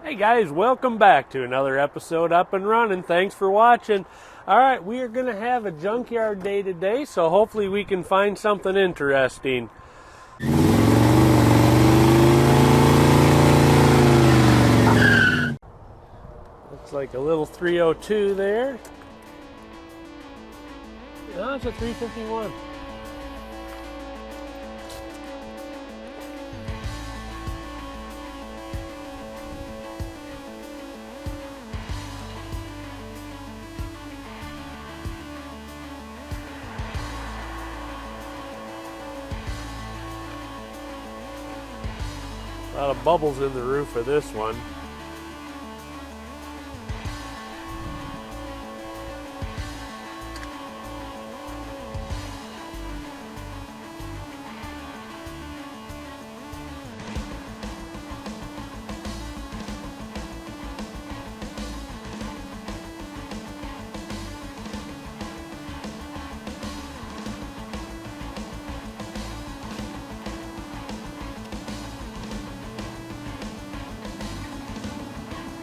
Hey guys, welcome back to another episode Up and Running. Thanks for watching. Alright, we are going to have a junkyard day today, so hopefully we can find something interesting. Looks like a little 302 there. No, it's a 351. A lot of bubbles in the roof of this one.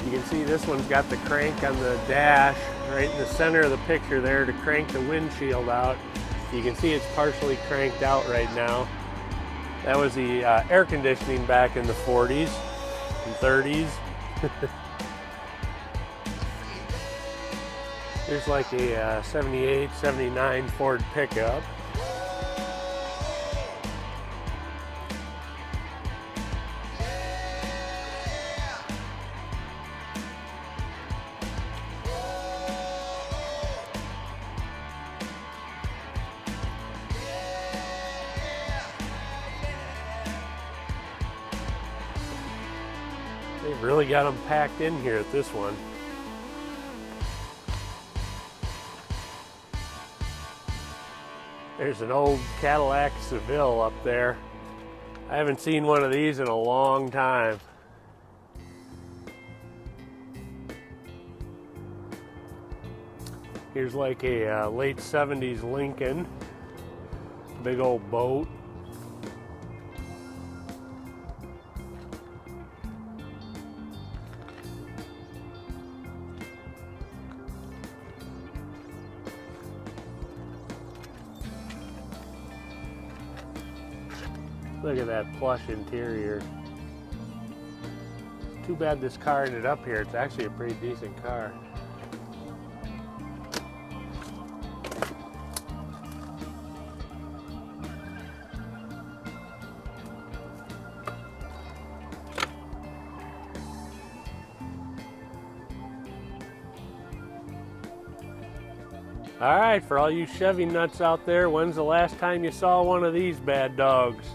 You can see this one's got the crank on the dash right in the center of the picture there to crank the windshield out. You can see it's partially cranked out right now. That was the air conditioning back in the 40s and 30s. Here's like a 78, 79 Ford pickup. They've really got them packed in here at this one. There's an old Cadillac Seville up there. I haven't seen one of these in a long time. Here's like a late 70s Lincoln. Big old boat. Look at that plush interior. Too bad this car ended up here. It's actually a pretty decent car. All right, for all you Chevy nuts out there, when's the last time you saw one of these bad dogs?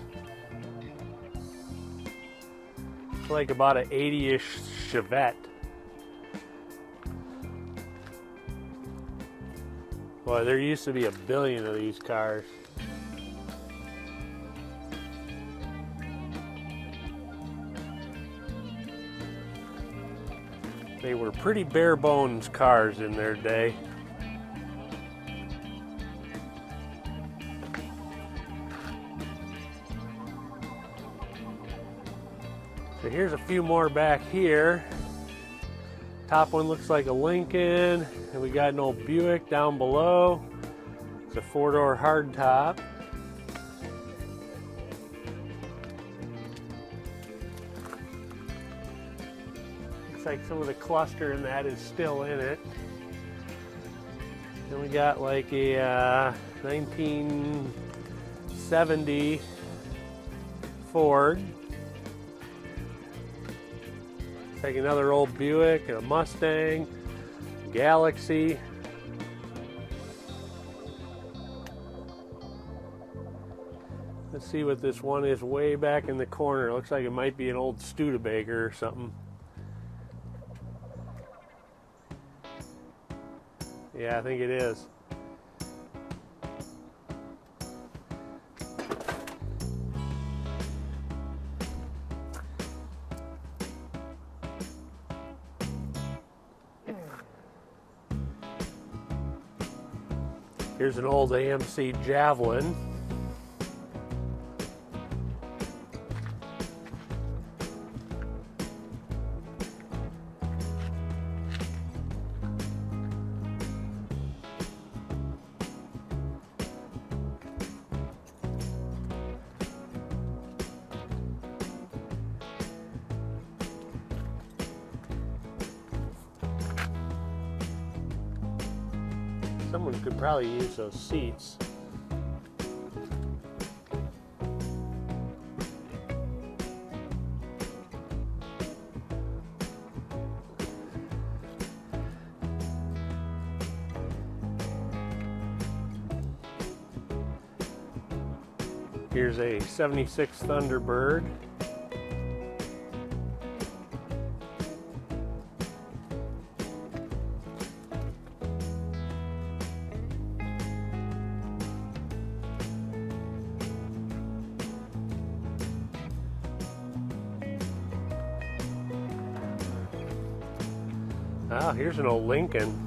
It's like about an 80-ish Chevette. Boy, there used to be a billion of these cars. They were pretty bare bones cars in their day. So here's a few more back here. Top one looks like a Lincoln, and we got an old Buick down below. It's a 4-door hardtop. Looks like some of the cluster in that is still in it. Then we got like a 1970 Ford. Take another old Buick, a Mustang, Galaxy. Let's see what this one is way back in the corner. It looks like it might be an old Studebaker or something. Yeah, I think it is. Here's an old AMC Javelin. Someone could probably use those seats. Here's a 76 Thunderbird. Ah, here's an old Lincoln.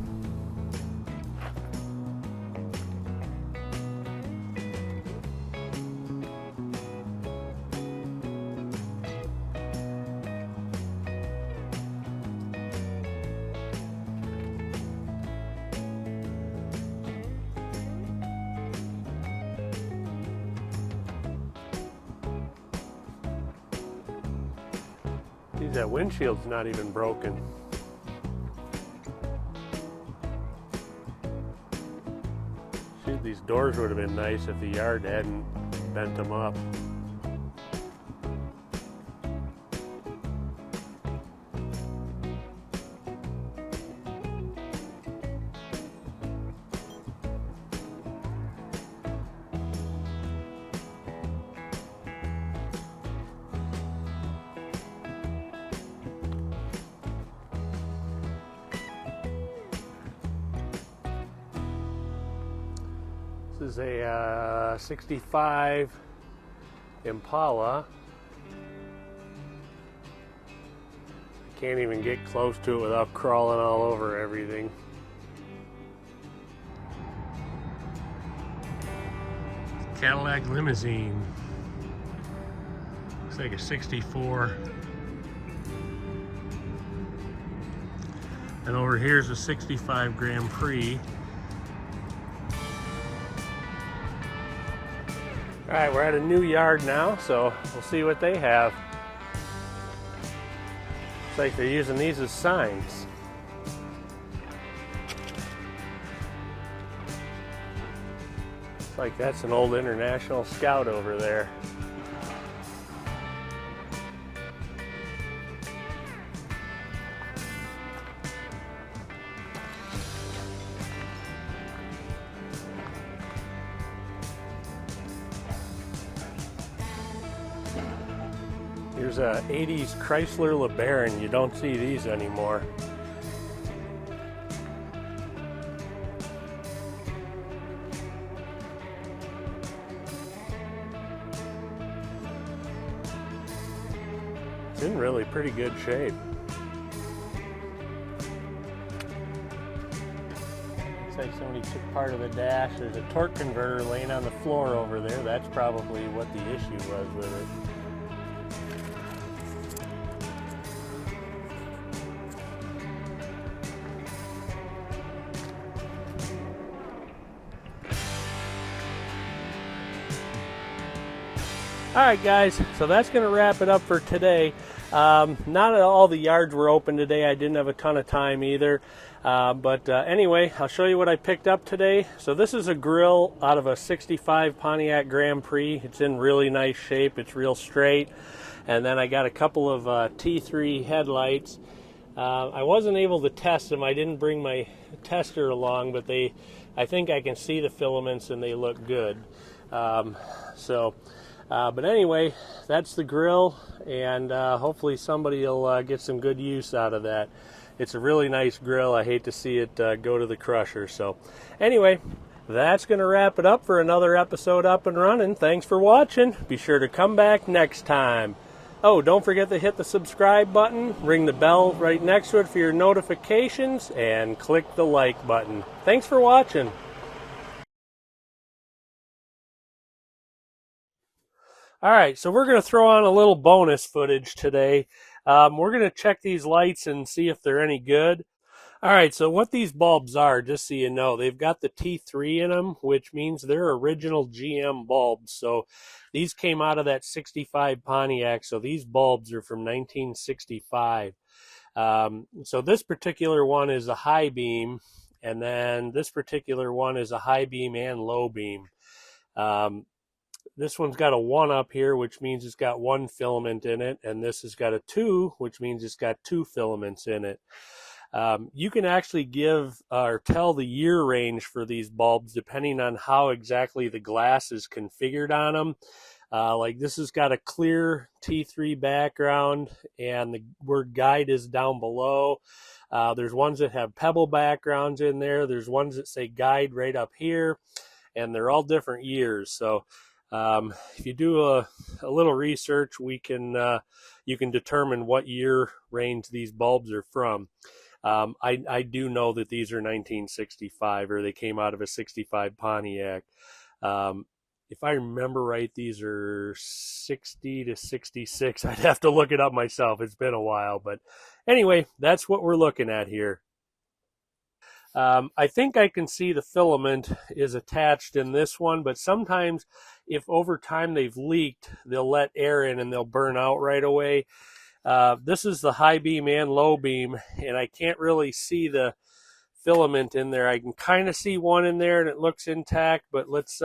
Geez, that windshield's not even broken. Shoot, these doors would have been nice if the yard hadn't bent them up. This is a 65 Impala. Can't even get close to it without crawling all over everything. Cadillac limousine. Looks like a 64. And over here's a 65 Grand Prix. All right, we're at a new yard now, so we'll see what they have. Looks like they're using these as signs. Looks like that's an old International Scout over there. Here's a 80s Chrysler LeBaron. You don't see these anymore. It's in really pretty good shape. Looks like somebody took part of the dash. There's a torque converter laying on the floor over there. That's probably what the issue was with it. Alright guys, so that's going to wrap it up for today. Not all the yards were open today. I didn't have a ton of time either. Anyway, I'll show you what I picked up today. So this is a grill out of a 65 Pontiac Grand Prix. It's in really nice shape. It's real straight. And then I got a couple of T3 headlights. I wasn't able to test them. I didn't bring my tester along, but I think I can see the filaments and they look good. But anyway, that's the grill, and hopefully somebody will get some good use out of that. It's a really nice grill. I hate to see it go to the crusher. So anyway, that's going to wrap it up for another episode Up and Running. Thanks for watching. Be sure to come back next time. Oh, don't forget to hit the subscribe button, ring the bell right next to it for your notifications, and click the like button. Thanks for watching. All right, so we're going to throw on a little bonus footage today. We're going to check these lights and see if they're any good. All right, so what these bulbs are, just so you know, they've got the T3 in them, which means they're original GM bulbs. So these came out of that 65 Pontiac, so these bulbs are from 1965. So this particular one is a high beam, And then this particular one is a high beam and low beam. This one's got a 1 up here, which means it's got 1 filament in it, and this has got a 2, which means it's got 2 filaments in it. You can actually give or tell the year range for these bulbs depending on how exactly the glass is configured on them. Like this has got a clear T3 background, and the word guide is down below. There's ones that have pebble backgrounds in there. There's ones that say guide right up here, and they're all different years. So if you do a little research, you can determine what year range these bulbs are from. I do know that these are 1965, or they came out of a 65 Pontiac. If I remember right, these are 60 to 66. I'd have to look it up myself. It's been a while. But anyway, that's what we're looking at here. I think I can see the filament is attached in this one, but sometimes if over time they've leaked, they'll let air in and they'll burn out right away. This is the high beam and low beam, and I can't really see the filament in there. I can kind of see one in there and it looks intact, but let's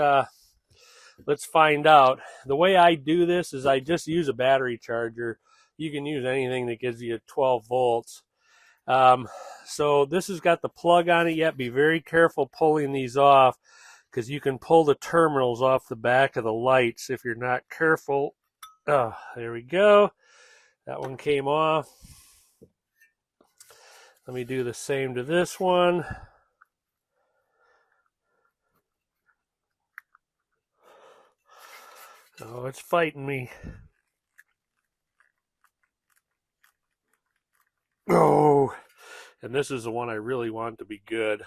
find out. The way I do this is I just use a battery charger. You can use anything that gives you 12 volts. So this has got the plug on it yet. Be very careful pulling these off, because you can pull the terminals off the back of the lights if you're not careful. Oh, there we go. That one came off. Let me do the same to this one. Oh, it's fighting me. Oh, and this is the one I really want to be good.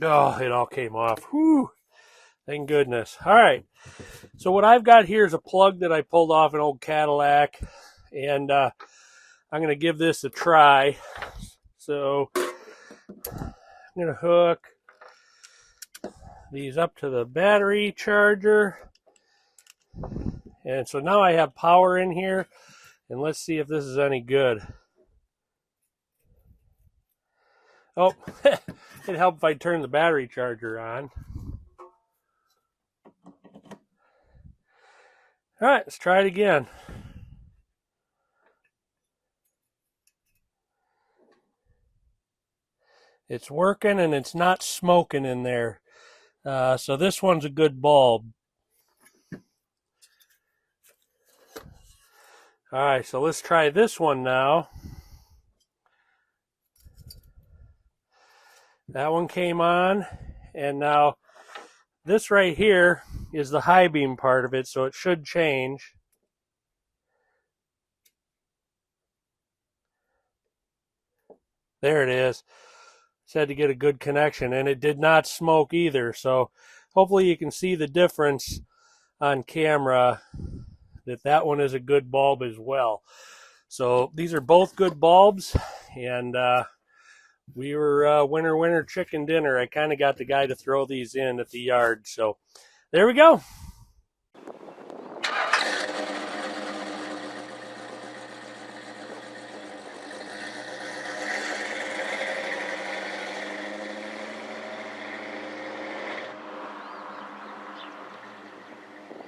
Oh, it all came off. Whew. Thank goodness. All right. So what I've got here is a plug that I pulled off an old Cadillac, and I'm going to give this a try. So I'm going to hook these up to the battery charger. And so now I have power in here, and let's see if this is any good. Oh, it'd help if I turn the battery charger on. All right, let's try it again. It's working and it's not smoking in there. So this one's a good bulb. All right, so let's try this one now. That one came on, and now this right here is the high beam part of it, so it should change. There it is. Just had to get a good connection, and it did not smoke either, so hopefully you can see the difference on camera, that one is a good bulb as well. So these are both good bulbs, and we were winner chicken dinner. I kind of got the guy to throw these in at the yard. So there we go.